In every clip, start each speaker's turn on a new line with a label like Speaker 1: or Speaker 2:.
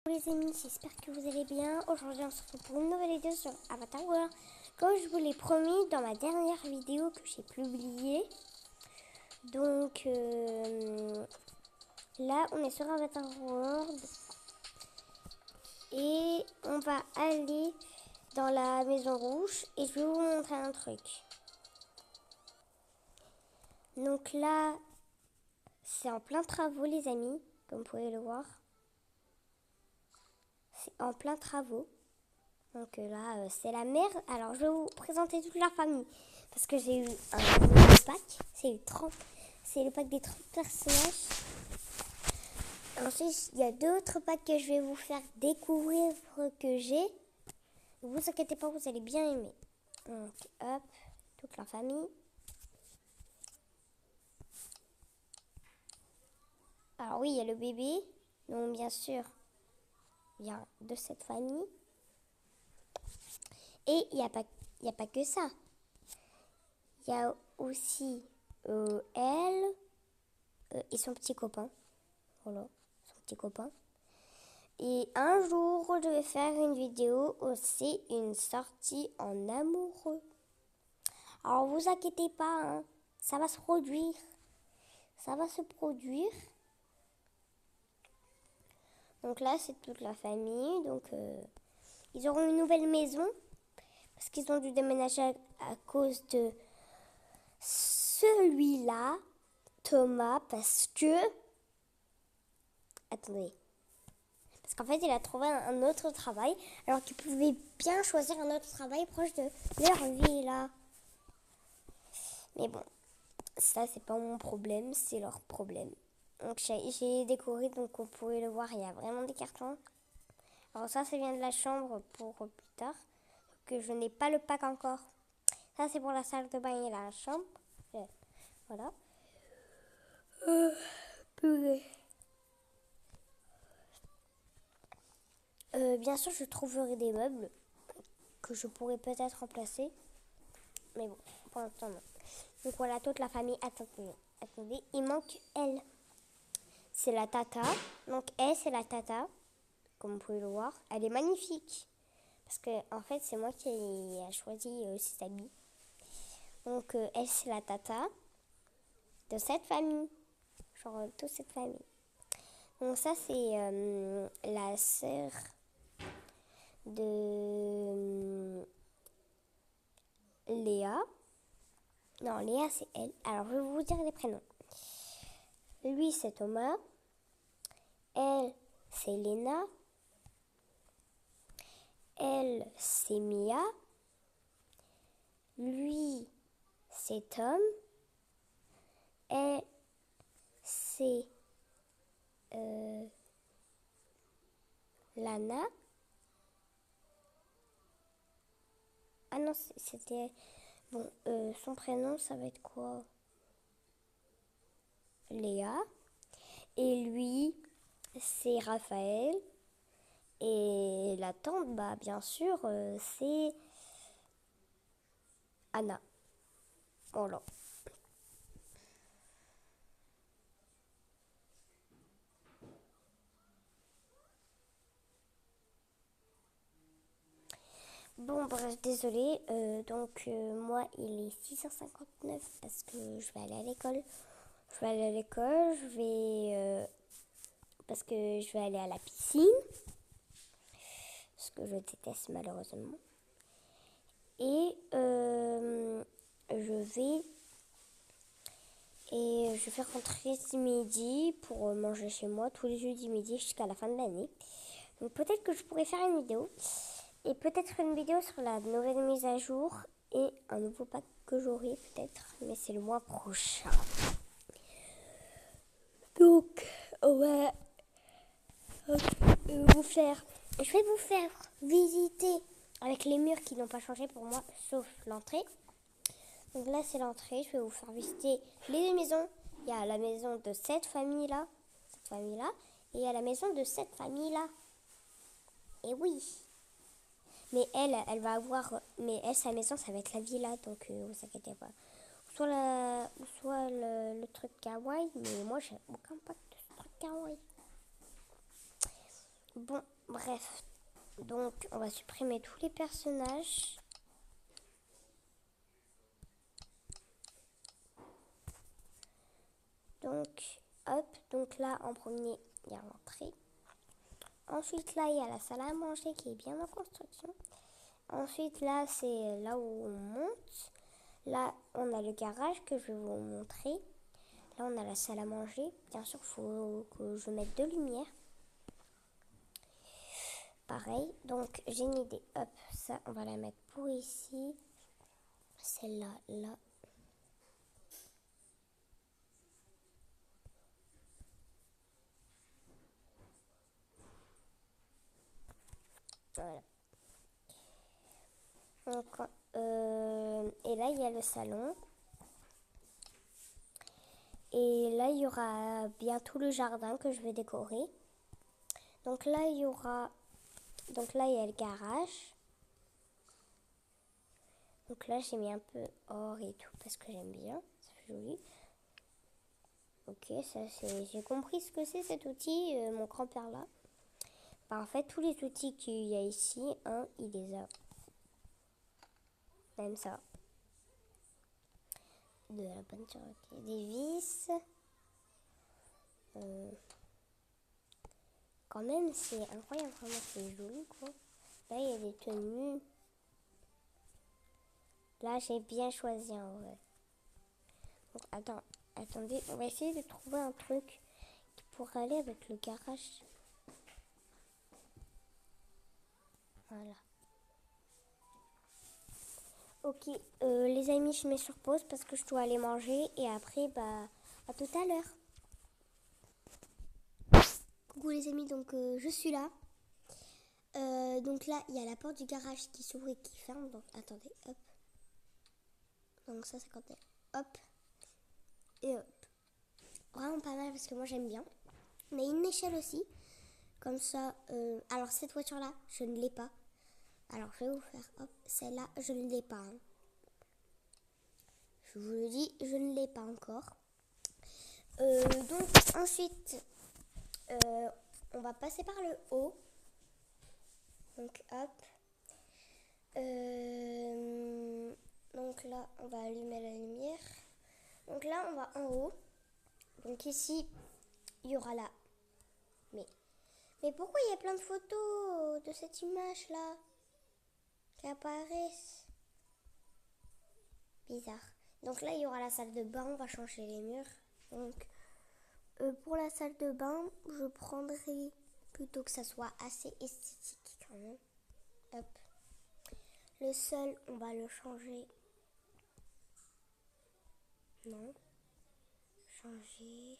Speaker 1: Bonjour les amis, j'espère que vous allez bien. Aujourd'hui on se retrouve pour une nouvelle vidéo sur Avatar World. Comme je vous l'ai promis dans ma dernière vidéo que j'ai publiée. Donc là on est sur Avatar World. Et on va aller dans la maison rouge et je vais vous montrer un truc. Donc là c'est en plein travaux les amis, comme vous pouvez le voir. C'est en plein travaux. Donc là, c'est la mère. Alors, je vais vous présenter toute la famille. Parce que j'ai eu un nouveau pack. C'est le pack des 30 personnages. Ensuite, il y a d'autres packs que je vais vous faire découvrir que j'ai. Ne vous inquiétez pas, vous allez bien aimer. Donc, hop, toute la famille. Alors oui, il y a le bébé. Donc, bien sûr, il vient de cette famille. Et il n'y a pas que ça. Il y a aussi elle et son petit copain. Voilà, son petit copain. Et un jour, je vais faire une vidéo aussi, une sortie en amoureux. Alors, vous inquiétez pas, hein, ça va se produire. Ça va se produire. Donc là, c'est toute la famille. Donc, ils auront une nouvelle maison. Parce qu'ils ont dû déménager à cause de celui-là, Thomas, parce que... Attendez. Parce qu'en fait, il a trouvé un autre travail, alors qu'il pouvait bien choisir un autre travail proche de leur vie, là. Mais bon, ça, c'est pas mon problème, c'est leur problème. Donc, j'ai décoré, donc vous pouvez le voir, il y a vraiment des cartons. Alors ça vient de la chambre pour plus tard, que je n'ai pas le pack encore. Ça, c'est pour la salle de bain et la chambre. Voilà. Bien sûr, je trouverai des meubles que je pourrais peut-être remplacer. Mais bon, pour l'instant, non. Donc voilà, toute la famille. Attendez, il manque elle. C'est la tata. Donc elle, c'est la tata. Comme vous pouvez le voir. Elle est magnifique. Parce que, en fait, c'est moi qui ai choisi ses habits. Donc elle, c'est la tata de cette famille. Genre, toute cette famille. Donc ça, c'est la sœur de Léa. Non, Léa, c'est elle. Alors, je vais vous dire les prénoms. Lui, c'est Thomas. Elle, c'est Léna. Elle, c'est Mia. Lui, c'est Tom. Elle, c'est Lana. Ah non, c'était... Bon, son prénom, ça va être quoi? Léa. Et lui, c'est Raphaël. Et la tante, bah, bien sûr, c'est Anna. Voilà. Bon, bref, désolé. Donc, moi, il est 6h59 parce que je vais aller à l'école. Parce que je vais aller à la piscine. Ce que je déteste malheureusement. Et je vais rentrer ce midi pour manger chez moi tous les jeudis midi jusqu'à la fin de l'année. Donc peut-être que je pourrais faire une vidéo. Et peut-être une vidéo sur la nouvelle mise à jour et un nouveau pack que j'aurai peut-être. Mais c'est le mois prochain. Donc, ouais. Je vais vous faire visiter avec les murs qui n'ont pas changé pour moi, sauf l'entrée. Donc là, c'est l'entrée. Je vais vous faire visiter les deux maisons. Il y a la maison de cette famille-là, et il y a la maison de cette famille-là. Et oui. Mais elle va avoir... Mais elle, sa maison, ça va être la villa, donc vous inquiétez pas. Soit le truc kawaii, mais moi, j'ai aucun pack de ce truc kawaii. Bon, bref. Donc, on va supprimer tous les personnages. Donc, hop. Donc là, en premier, il y a l'entrée. Ensuite, là, il y a la salle à manger qui est bien en construction. Ensuite, là, c'est là où on monte. Là, on a le garage que je vais vous montrer. Là, on a la salle à manger. Bien sûr, il faut que je mette de lumière. Pareil. Donc, j'ai une idée. Hop, ça, on va la mettre pour ici. Celle-là, là. Voilà. Donc, et là, il y a le salon. Et là, il y aura bientôt le jardin que je vais décorer. Donc là, il y aura... Donc là, il y a le garage. Donc là, j'ai mis un peu or et tout parce que j'aime bien. Ça fait joli. Ok, ça c'est... J'ai compris ce que c'est cet outil, mon grand-père là. Bah, en fait, tous les outils qu'il y a ici, il les a. Même ça. De la peinture, ok. Des vis. Quand même, c'est incroyable comment c'est joli, quoi. Là, il y a des tenues. Là, j'ai bien choisi en vrai. Donc, attendez, on va essayer de trouver un truc qui pourrait aller avec le garage. Voilà. Ok, les amis, je mets sur pause parce que je dois aller manger et après, bah, à tout à l'heure. Coucou les amis, donc je suis là. Donc là, il y a la porte du garage qui s'ouvre et qui ferme. Donc attendez, hop. Donc ça, c'est quand même hop et hop. Vraiment pas mal parce que moi j'aime bien. On a une échelle aussi. Comme ça, alors cette voiture-là, je ne l'ai pas. Alors je vais vous faire, hop, celle-là, je ne l'ai pas. Hein. Je vous le dis, je ne l'ai pas encore. Donc ensuite, on va passer par le haut. Donc hop. Donc là, on va allumer la lumière. Donc là, on va en haut. Donc ici, il y aura là. Mais pourquoi il y a plein de photos de cette image-là qui apparaissent? Bizarre. Donc là, il y aura la salle de bain. On va changer les murs. Donc, pour la salle de bain, je prendrai plutôt que ça soit assez esthétique quand même. Hop. Le sol, on va le changer. Non. Changer.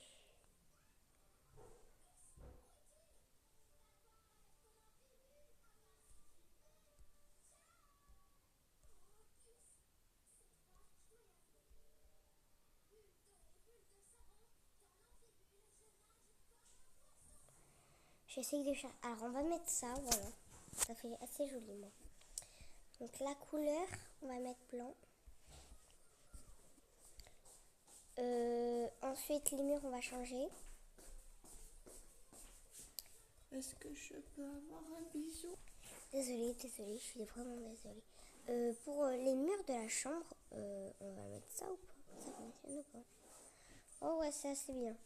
Speaker 1: J'essaye de chercher. Alors, on va mettre ça, voilà. Ça fait assez joli, moi. Donc, la couleur, on va mettre blanc. Ensuite, les murs, on va changer.
Speaker 2: Est-ce que je peux avoir un bisou?
Speaker 1: Désolée, je suis vraiment désolée. Pour les murs de la chambre, on va mettre ça ou pas? Ça fonctionne ou pas? Oh ouais, c'est assez bien.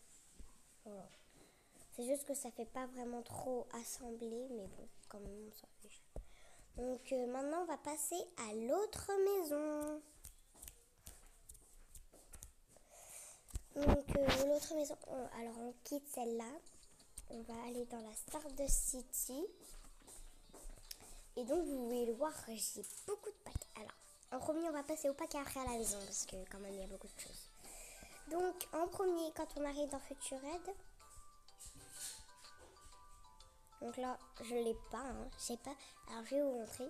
Speaker 1: Voilà. C'est juste que ça fait pas vraiment trop assemblé, mais bon, quand même, on s'en fiche. Donc maintenant, on va passer à l'autre maison. Donc l'autre maison, alors on quitte celle-là. On va aller dans la Stardust City. Et donc vous pouvez le voir, j'ai beaucoup de packs. Alors, en premier, on va passer au pack et après à la maison parce que quand même il y a beaucoup de choses. Donc en premier, quand on arrive dans Future Red, donc là je l'ai pas, hein, je sais pas. Alors je vais vous montrer.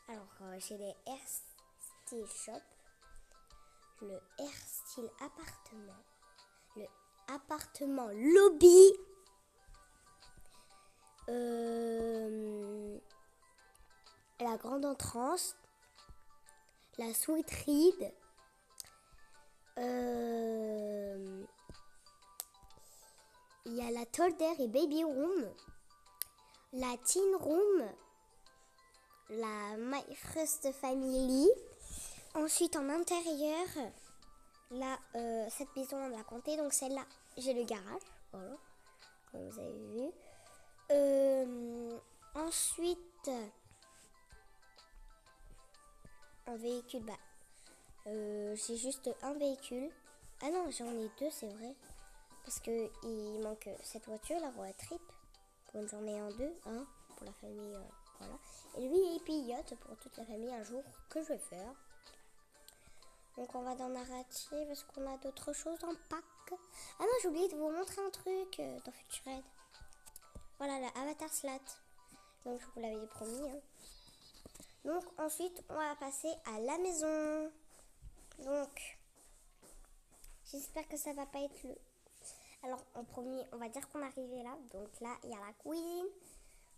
Speaker 1: Alors j'ai les Air Style Shop, le Air Style Appartement, le Appartement Lobby, la Grande Entrance, la Sweet Read, il y a la Tolder et Baby Room. la teen room, la My First Family. Ensuite, en intérieur, là, cette maison, on l'a comptée. Donc, celle-là, j'ai le garage. Voilà, comme vous avez vu. Ensuite, un véhicule. J'ai juste un véhicule. Ah non, j'en ai deux, c'est vrai. Parce qu'il manque cette voiture, la road trip. Pour une journée en deux. Un pour la famille. Voilà. Et lui, il pilote pour toute la famille un jour que je vais faire. Donc on va dans narrative parce qu'on a d'autres choses en pack. Ah non, j'ai oublié de vous montrer un truc dans Futured. Voilà, la Avatar Slat. Donc je vous l'avais promis. Hein. Donc ensuite, on va passer à la maison. Donc, j'espère que ça va pas être le... Alors en premier, on va dire qu'on est arrivé là. Donc là, il y a la cuisine.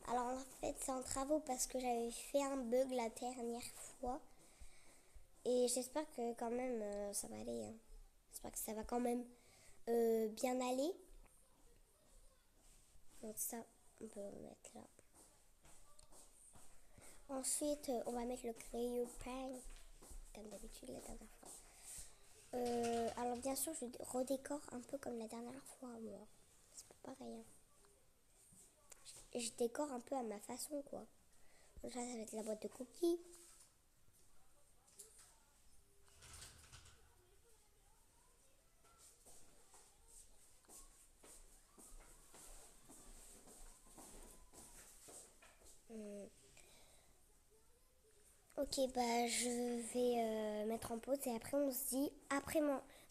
Speaker 1: Alors en fait, c'est en travaux parce que j'avais fait un bug la dernière fois. Et j'espère que quand même ça va aller. Hein. J'espère que ça va quand même bien aller. Donc ça, on peut le mettre là. Ensuite, on va mettre le crayon pain, comme d'habitude la dernière fois. Alors bien sûr, je redécore un peu comme la dernière fois, moi. C'est pas pareil. Hein. Je décore un peu à ma façon, quoi. Donc là, ça va être la boîte de cookies. Ok, je vais mettre en pause et après on se dit,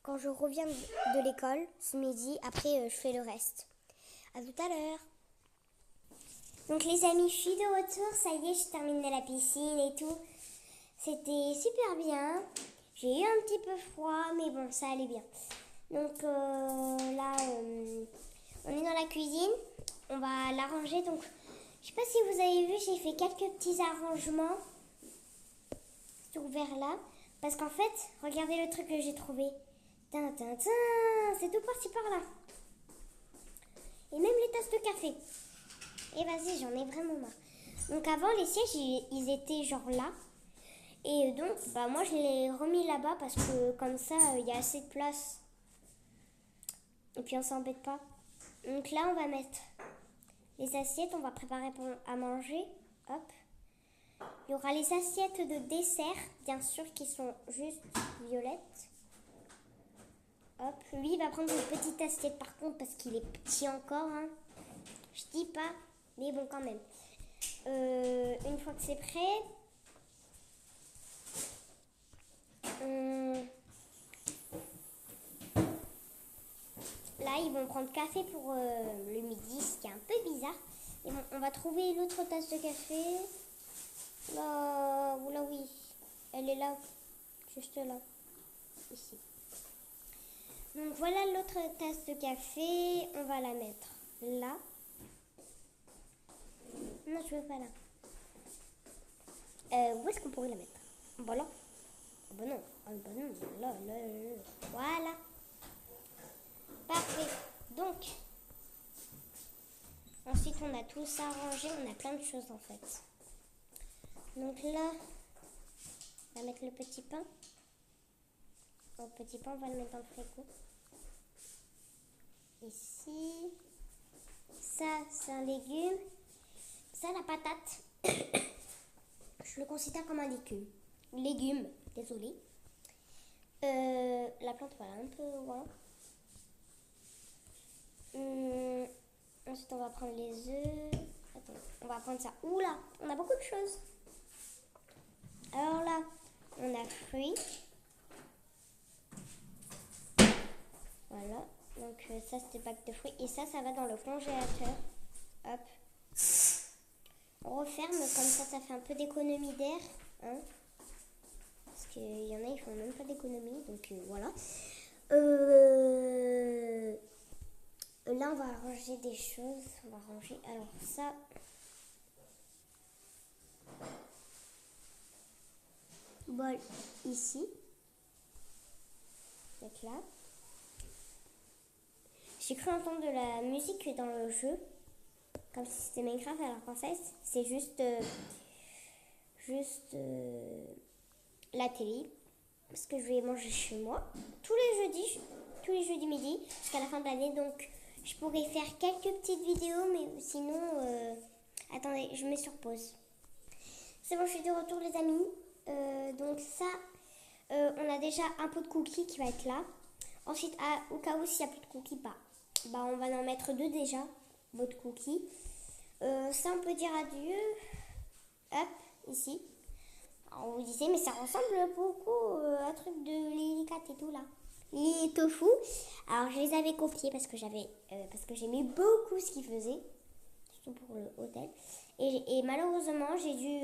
Speaker 1: quand je reviens de l'école ce midi, après je fais le reste. À tout à l'heure. Donc les amis, je suis de retour, ça y est, je termine la piscine et tout. C'était super bien. J'ai eu un petit peu froid, mais bon, ça allait bien. Donc là, on est dans la cuisine, on va l'arranger. Donc, je sais pas si vous avez vu, j'ai fait quelques petits arrangements. Ouvert là parce qu'en fait regardez le truc que j'ai trouvé, c'est tout parti par là et même les tasses de café. Et vas-y, j'en ai vraiment marre. Donc avant les sièges ils étaient genre là et donc moi je l'ai remis là-bas parce que comme ça il y a assez de place et puis on s'embête pas. Donc là on va mettre les assiettes, on va préparer à manger. Hop. Il y aura les assiettes de dessert, bien sûr, qui sont juste violettes. Hop, lui, il va prendre une petite assiette par contre, parce qu'il est petit encore. Hein. Je dis pas, mais bon, quand même. Une fois que c'est prêt, là, ils vont prendre café pour le midi, ce qui est un peu bizarre. Et bon, on va trouver l'autre tasse de café. Là, oui, elle est là, juste là, ici. Donc voilà l'autre tasse de café, on va la mettre là. Non, je veux pas là. Où est-ce qu'on pourrait la mettre? Voilà. Oh, non, là. Voilà. Parfait. Donc, ensuite on a tout ça rangé, on a plein de choses en fait. Donc là, on va mettre le petit pain. Le petit pain, on va le mettre dans le frigo. Ici. Ça, c'est un légume. Ça, la patate. Je le considère comme un légume. Légume, désolé. La plante, voilà, un peu loin. Ensuite, on va prendre les œufs. Attends, on va prendre ça. Oula, on a beaucoup de choses. Alors là, on a fruits. Voilà. Donc ça, c'était le pack de fruits. Et ça va dans le congélateur. Hop. On referme, comme ça fait un peu d'économie d'air. Hein, parce qu'il y en a, ils font même pas d'économie. Donc voilà. Là, on va ranger des choses. On va ranger. Alors ça... bol ici. Donc là. J'ai cru entendre de la musique dans le jeu. comme si c'était Minecraft, alors qu'en fait, c'est juste la télé. Parce que je vais manger chez moi tous les jeudis midi, jusqu'à la fin de l'année. Donc, je pourrais faire quelques petites vidéos, mais sinon, attendez, je mets sur pause. C'est bon, je suis de retour, les amis. Donc ça, on a déjà un pot de cookies qui va être là. Ensuite, au cas où s'il n'y a plus de cookies, on va en mettre 2 déjà, votre cookies. Ça, on peut dire adieu. Hop, ici. Alors, on vous disait, mais ça ressemble beaucoup à un truc de Lily Cat et tout là. Les tofu. Alors, je les avais copiés parce que j'aimais beaucoup ce qu'ils faisaient. Surtout pour l'hôtel. Et malheureusement, j'ai dû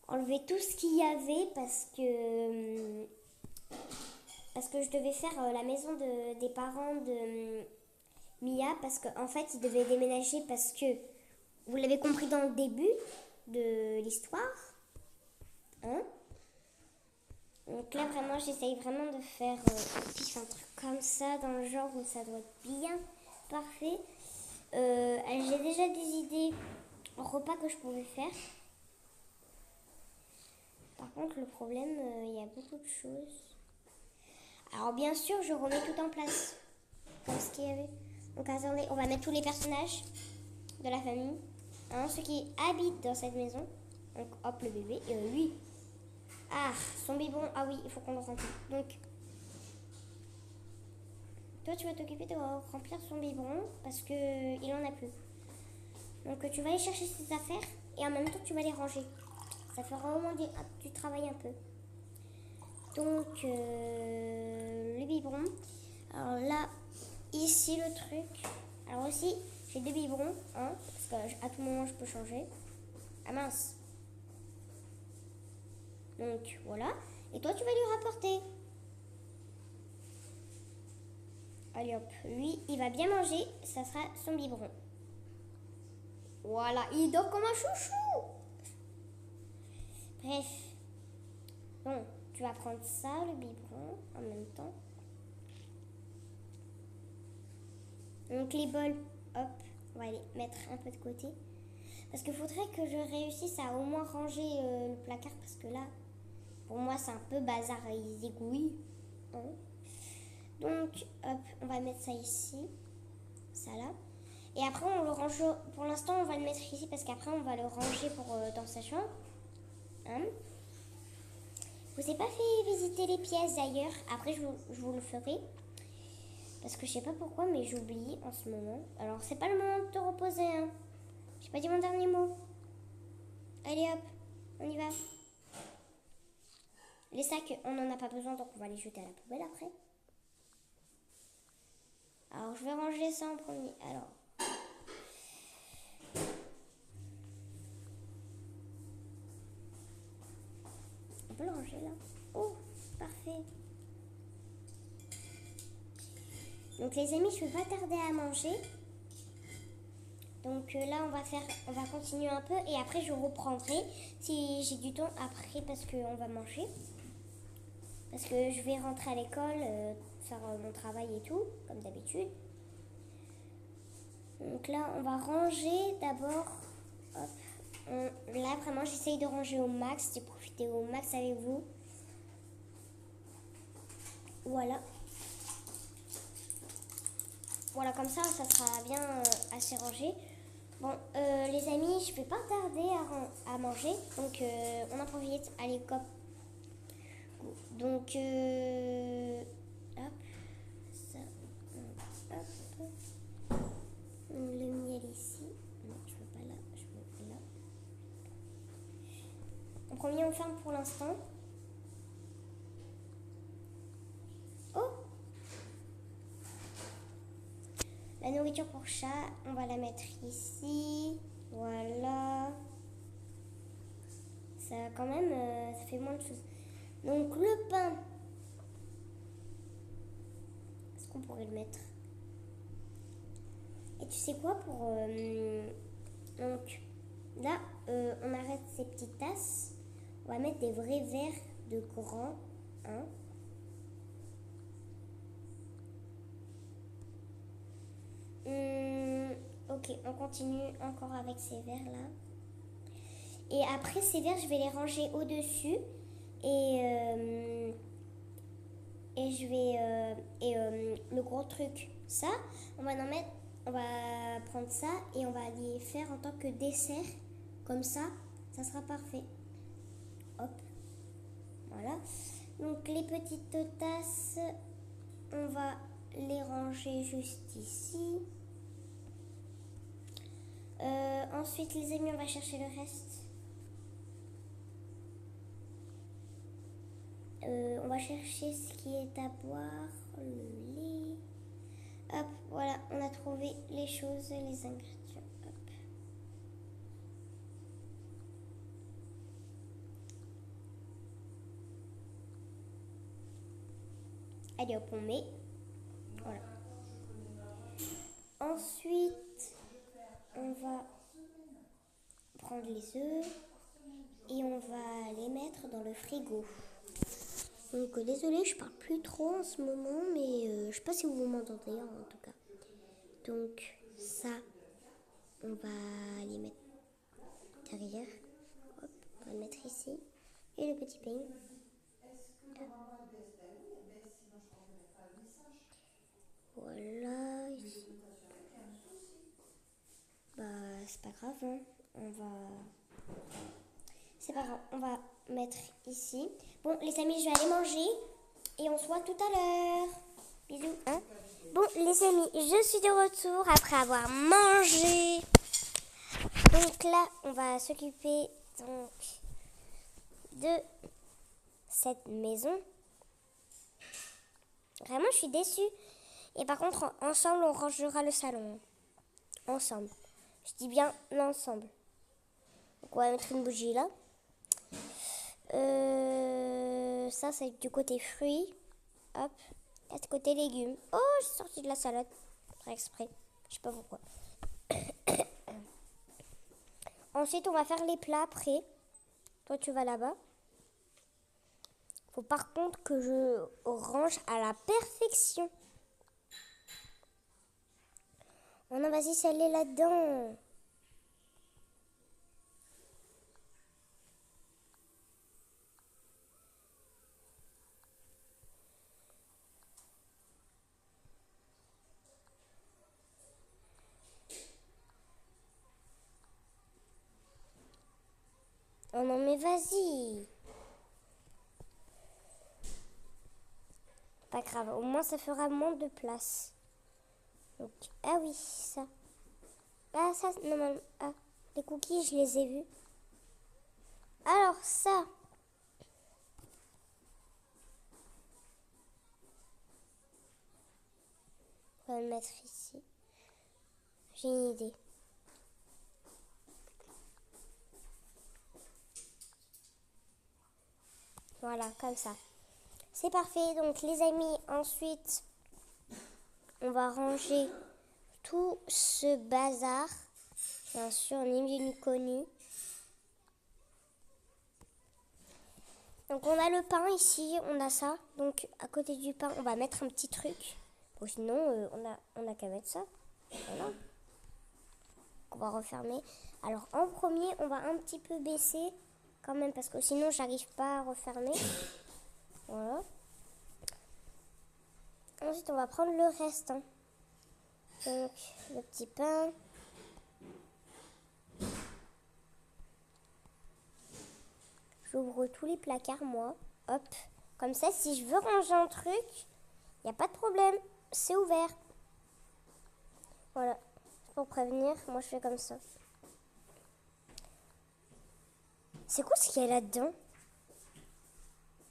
Speaker 1: enlever tout ce qu'il y avait parce que je devais faire la maison des parents de Mia, parce qu'en fait ils devaient déménager parce que vous l'avez compris dans le début de l'histoire, hein. Donc là vraiment j'essaye vraiment de faire un truc comme ça, dans le genre où ça doit être bien parfait. J'ai déjà des idées en repas que je pouvais faire. Par contre le problème, il y a beaucoup de choses. Alors bien sûr je remets tout en place comme ce qu'il y avait. Donc attendez, on va mettre tous les personnages de la famille, hein, ceux qui habitent dans cette maison. Donc hop, le bébé, lui. Ah, son biberon, ah oui, il faut qu'on le remplisse. Donc, toi tu vas t'occuper de remplir son biberon parce qu'il en a plus. Donc tu vas aller chercher ses affaires et en même temps tu vas les ranger. Ça fera au moins du travail un peu. Donc, le biberon. Alors là, ici le truc. Alors aussi, j'ai 2 biberons, hein, parce qu'à tout moment je peux changer. Ah mince. Donc voilà. Et toi tu vas lui rapporter. Allez hop, lui il va bien manger, ça sera son biberon. Voilà, il dort comme un chouchou. Bref. Bon, tu vas prendre ça, le biberon, en même temps. Donc les bols, hop, on va les mettre un peu de côté. Parce qu'il faudrait que je réussisse à au moins ranger le placard, parce que là, pour moi, c'est un peu bazar et ils égouillent. Hein. Donc, hop, on va mettre ça ici, ça là. Et après, on le range, pour l'instant, on va le mettre ici, parce qu'après, on va le ranger dans sa chambre. Hein. Je vous ai pas fait visiter les pièces d'ailleurs, après je vous le ferai. Parce que je sais pas pourquoi, mais j'oublie en ce moment. Alors, c'est pas le moment de te reposer, hein. J'ai pas dit mon dernier mot. Allez hop, on y va. Les sacs, on n'en a pas besoin, donc on va les jeter à la poubelle après. Alors, je vais ranger ça en premier. Alors. On peut le ranger là. Oh, parfait. Donc les amis, je ne vais pas tarder à manger. Donc là, on va continuer un peu et après je reprendrai si j'ai du temps après parce qu'on va manger. Parce que je vais rentrer à l'école, faire mon travail et tout, comme d'habitude. Donc là, on va ranger d'abord. Là, vraiment, j'essaye de ranger au max, de profiter au max avec vous. Voilà. Voilà, comme ça sera bien assez rangé. Bon, les amis, je vais pas tarder à manger. Donc, on en profite. Allez, hop. Donc, hop. Ça. Hop. Le miel ici. Non, je veux pas là. Je veux là. En premier, on ferme pour l'instant. Oh! La nourriture pour chat, on va la mettre ici. Voilà. Ça quand même, ça fait moins de choses. Donc le pain. Est-ce qu'on pourrait le mettre? Et tu sais quoi donc là, on arrête ces petites tasses. On va mettre des vrais verres de grand. Hein. Ok, on continue encore avec ces verres-là. Et après ces verres, je vais les ranger au-dessus. Et je vais... le gros truc, ça, on va prendre ça et on va les faire en tant que dessert. Comme ça sera parfait. Hop. Voilà. Donc les petites tasses, on va les ranger juste ici. Ensuite, les amis, on va chercher le reste. On va chercher ce qui est à boire, le lait. Hop, voilà, on a trouvé les choses, les ingrédients. Hop. Allez hop, on met. Voilà. Ensuite, on va prendre les œufs et on va les mettre dans le frigo. Donc désolée, je parle plus trop en ce moment, mais je sais pas si vous m'entendez en tout cas. Donc ça, on va les mettre derrière. Hop, on va le mettre ici. Et le petit pain. Voilà, ici. Bah, c'est pas grave, hein. C'est pas grave, on va mettre ici. Bon, les amis, je vais aller manger et on se voit tout à l'heure. Bisous. Hein? Bon, les amis, je suis de retour après avoir mangé. Donc là, on va s'occuper donc de cette maison. Vraiment, je suis déçue. Et par contre, ensemble, on rangera le salon. Ensemble. Je dis bien l'ensemble. Donc, on va mettre une bougie là. Ça, c'est du côté fruits. Hop. Là, c'est côté légumes. Oh, j'ai sorti de la salade. Exprès. Je sais pas pourquoi. Ensuite, on va faire les plats après. Toi, tu vas là-bas. Faut par contre que je range à la perfection. Oh non, vas-y, celle est là-dedans. Oh non, mais vas-y. Pas grave, au moins ça fera moins de place. Donc, ah oui, ça. Ah, ça, normalement. Ah, les cookies, je les ai vus. Alors, ça. On va le mettre ici. J'ai une idée. Voilà, comme ça. C'est parfait. Donc, les amis, ensuite, on va ranger tout ce bazar. Bien sûr, ni vu ni connu. Donc, on a le pain ici, on a ça. Donc, à côté du pain, on va mettre un petit truc. Bon, sinon, on a qu'à mettre ça. Voilà. On va refermer. Alors, en premier, on va un petit peu baisser quand même parce que sinon, j'arrive pas à refermer. Voilà. Ensuite, on va prendre le reste. Hein. Donc, le petit pain. J'ouvre tous les placards, moi. Hop. Comme ça, si je veux ranger un truc, il n'y a pas de problème. C'est ouvert. Voilà. Pour prévenir, moi, je fais comme ça. C'est quoi ce qu'il y a là-dedans?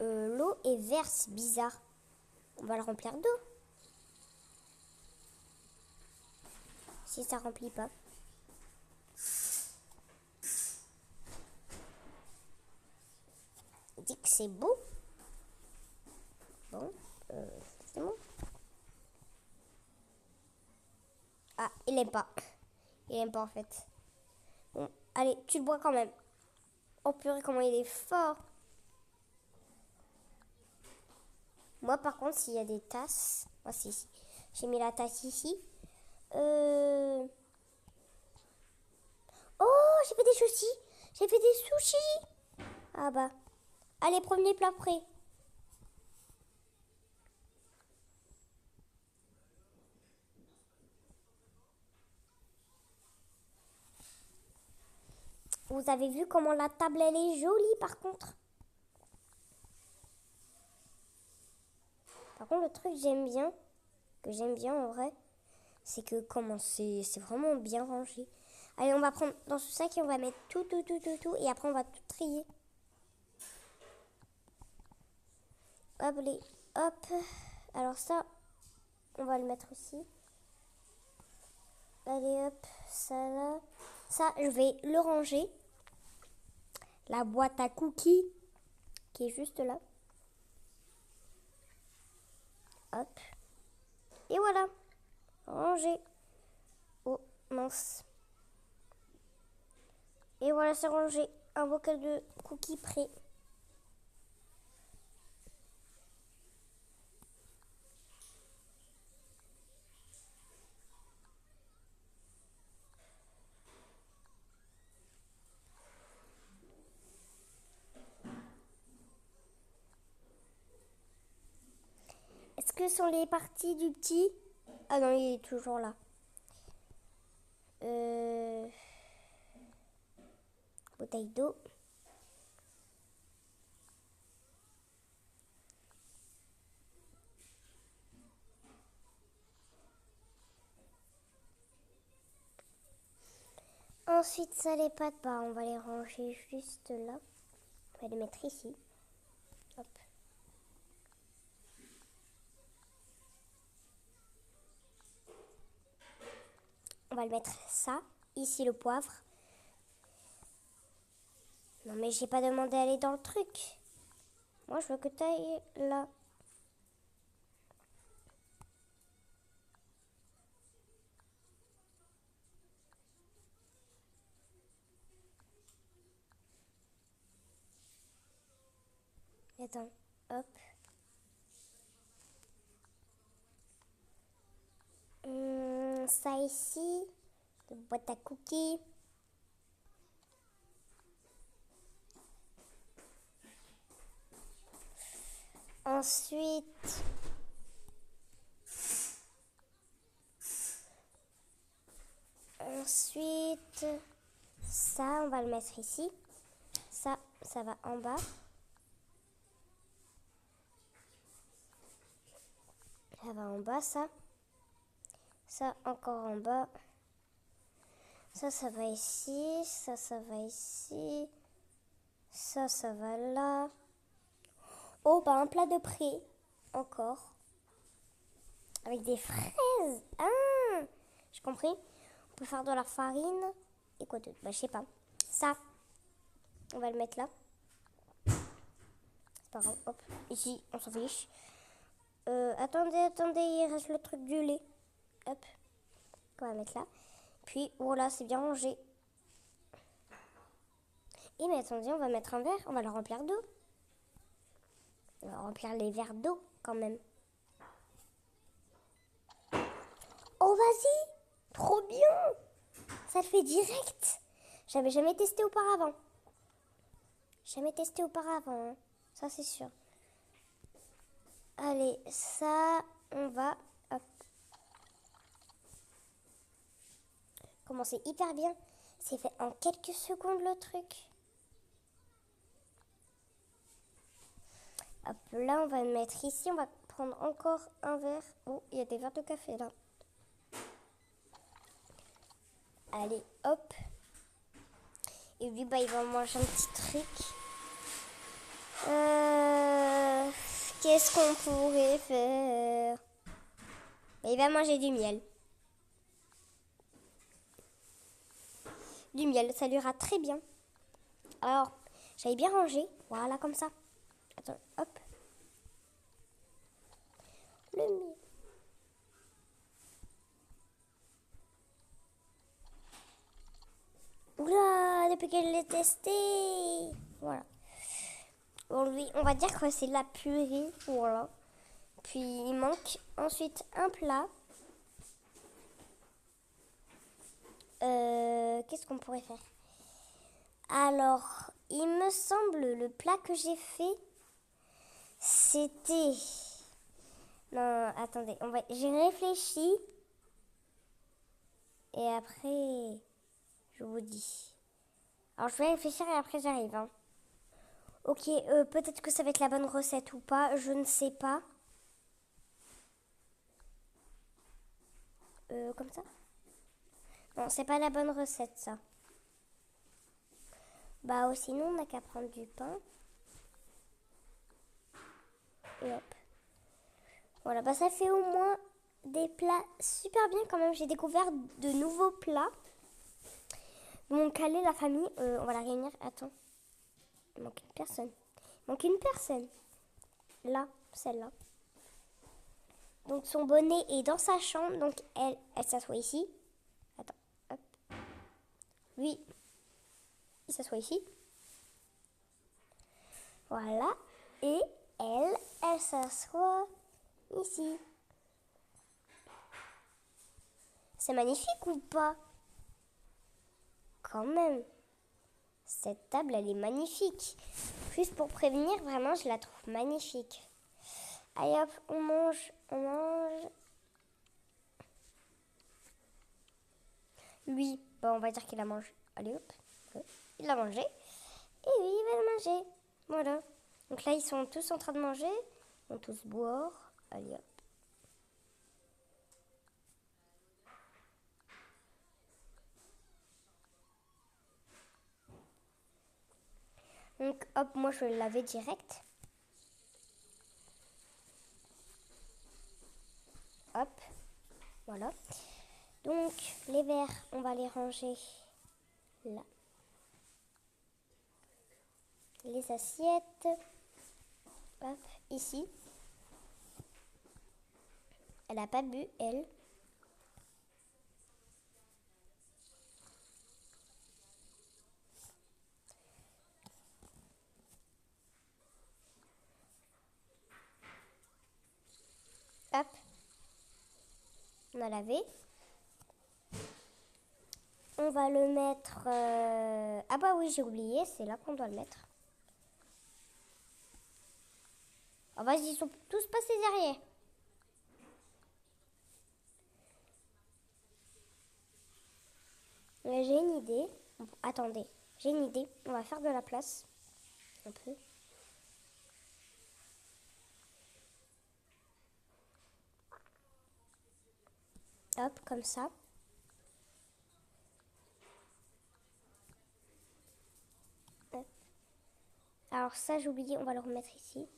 Speaker 1: L'eau est verte, c'est bizarre. On va le remplir d'eau. Si ça remplit pas. Il dit que c'est beau. Bon, c'est bon. Ah, il aime pas. Il aime pas en fait. Bon, allez, tu le bois quand même. Oh purée, comment il est fort. Moi, par contre, s'il y a des tasses... Moi, si. J'ai mis la tasse ici. Oh, j'ai fait des sushis. J'ai fait des sushis. Ah bah. Allez, premier plat prêt. Vous avez vu comment la table, elle est jolie, par contre. Par contre, le truc que j'aime bien en vrai, c'est que comment c'est vraiment bien rangé. Allez, on va prendre dans ce sac et on va mettre tout, et après on va tout trier. Hop, hop. Alors ça, on va le mettre ici. Allez, hop, ça là. Ça, je vais le ranger. La boîte à cookies qui est juste là. Hop. Et voilà. Rangé. Oh, mince. Et voilà, c'est rangé. Un bocal de cookies prêt. Est-ce que sont les parties du petit? Ah non, il est toujours là. Bouteille d'eau. Ensuite, ça, les pâtes, bah, on va les ranger juste là. On va les mettre ici. Hop. On va le mettre ça. Ici, le poivre. Non, mais j'ai pas demandé à aller dans le truc. Moi, je veux que tu ailles là. Attends, hop. Ça ici, la boîte à cookies. Ensuite, ça, on va le mettre ici. Ça va en bas. Ça va en bas, ça. Ça, encore en bas. Ça va ici. Ça va ici. Ça va là. Oh, bah un plat de près. Encore. Avec des fraises. Ah, j'ai compris. On peut faire de la farine. Et quoi d'autre? Bah, je sais pas. Ça, on va le mettre là. C'est pas grave. Hop, ici, on s'en fiche. Attendez, il reste le truc du lait. Hop, on va mettre là. Puis, voilà, c'est bien rangé. Et mais attendez, on va mettre un verre. On va le remplir d'eau. On va remplir les verres d'eau, quand même. Oh, vas-y! Trop bien! Ça le fait direct! J'avais jamais testé auparavant. Hein. Ça, c'est sûr. Allez, ça, on va... Hop. Comment c'est hyper bien. C'est fait en quelques secondes, le truc. Hop, là, on va le mettre ici. On va prendre encore un verre. Oh, il y a des verres de café, là. Allez, hop. Et lui, bah, il va manger un petit truc. Qu'est-ce qu'on pourrait faire? Il va manger du miel. Du miel, ça lui ira très bien. Alors, j'avais bien rangé. Voilà, comme ça. Attends, hop. Le miel. Oula, depuis que je l'ai testé. Voilà. Bon, lui, on va dire que c'est de la purée. Voilà. Puis, il manque ensuite un plat. Qu'est-ce qu'on pourrait faire? Alors, il me semble, le plat que j'ai fait, c'était... Non, attendez, j'ai réfléchi. Et après, je vous dis. Alors, je vais réfléchir et après, j'arrive. Hein. Ok, peut-être que ça va être la bonne recette ou pas, je ne sais pas. Comme ça? Non, c'est pas la bonne recette, ça. Bah, sinon, on n'a qu'à prendre du pain. Et hop. Voilà, bah ça fait au moins des plats super bien quand même. J'ai découvert de nouveaux plats. Donc, allez, la famille, on va la réunir. Attends. Il manque une personne. Il manque une personne. Là, celle-là. Donc, son bonnet est dans sa chambre. Donc, elle s'assoit ici. Attends, hop. Lui, il s'assoit ici. Voilà. Et elle s'assoit ici. C'est magnifique ou pas? Quand même. Cette table, elle est magnifique. Juste pour prévenir, vraiment, je la trouve magnifique. Allez hop, on mange. Lui, on va dire qu'il a mangé. Allez hop, il a mangé. Et lui, il va le manger. Voilà. Donc là, ils sont tous en train de manger. Ils vont tous boire. Allez hop. Donc hop, moi je vais le laver direct. Hop, voilà. Donc les verres, on va les ranger là. Les assiettes, hop, ici. Elle n'a pas bu, elle. Hop, on a lavé. On va le mettre... Ah bah oui, j'ai oublié, c'est là qu'on doit le mettre. Oh, vas-y, ils sont tous passés derrière. J'ai une idée. Attendez, j'ai une idée. On va faire de la place. Un peu. Hop, comme ça. Hop. Alors ça, j'ai oublié, on va le remettre ici.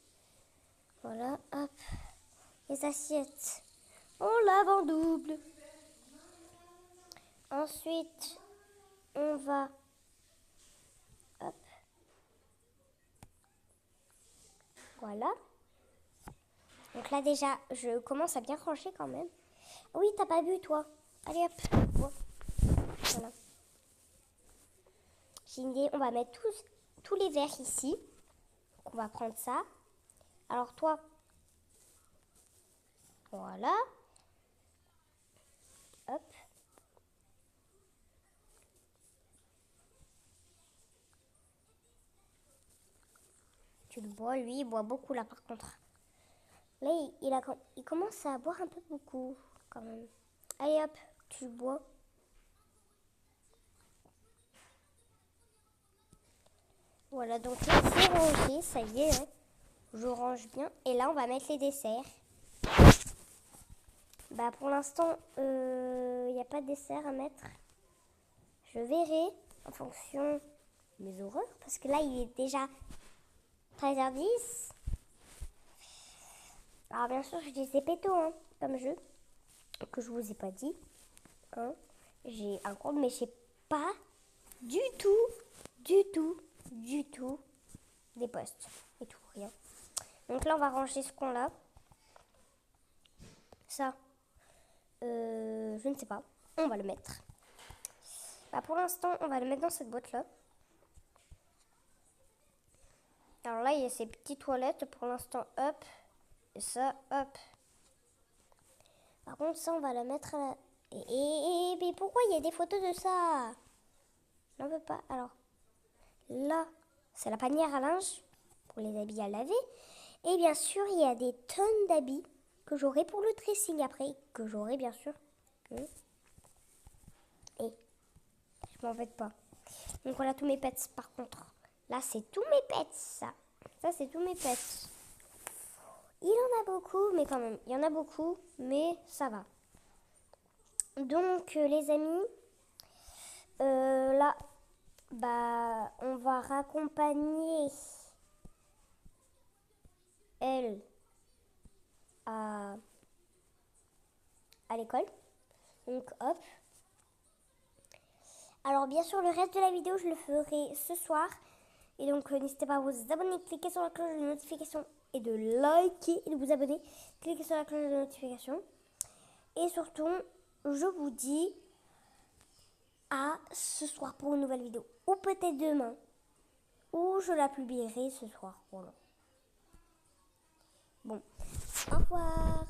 Speaker 1: Voilà, hop. Les assiettes, on lave en double. Ensuite, on va... Hop. Voilà. Donc là, déjà, je commence à bien ranger quand même. Oui, t'as pas bu, toi. Allez, hop. Voilà. J'ai une idée, on va mettre tous les verres ici. Donc, on va prendre ça. Alors, toi... Voilà. Hop. Tu le bois, lui, il boit beaucoup là par contre. Là, il commence à boire un peu beaucoup quand même. Allez hop, tu bois. Voilà, donc là c'est rangé, ça y est. Hein. Je range bien. Et là, on va mettre les desserts. Bah pour l'instant, il n'y a pas de dessert à mettre. Je verrai en fonction de mes horreurs. Parce que là, il est déjà 13h10. Alors bien sûr, je les ai péto, hein, comme jeu. Que je vous ai pas dit. Hein. J'ai un compte, mais je sais pas du tout des postes. Et tout, rien. Donc là, on va ranger ce qu'on a. Ça, je ne sais pas. On va le mettre. Bah, pour l'instant, on va le mettre dans cette boîte-là. Alors là, il y a ces petites toilettes pour l'instant, hop. Et ça, hop. Par contre, ça, on va la mettre à la... Mais pourquoi il y a des photos de ça? J'en veux pas. Alors, là, c'est la panière à linge pour les habits à laver. Et bien sûr, il y a des tonnes d'habits que j'aurai pour le dressing après. Que j'aurai, bien sûr. Et je m'en veux pas. Donc voilà tous mes pets par contre. Là, c'est tous mes pets, ça. Ça, c'est tous mes pets. Il en a beaucoup, mais quand même. Il y en a beaucoup, mais ça va. Donc, les amis, là, bah, on va raccompagner elle à l'école. Donc, hop. Alors, bien sûr, le reste de la vidéo, je le ferai ce soir. Et donc, n'hésitez pas à vous abonner, cliquer sur la cloche de notification et de liker et de vous abonner. Cliquez sur la cloche de notification. Et surtout, je vous dis à ce soir pour une nouvelle vidéo. Ou peut-être demain. Ou je la publierai ce soir. Voilà. Bon, au revoir.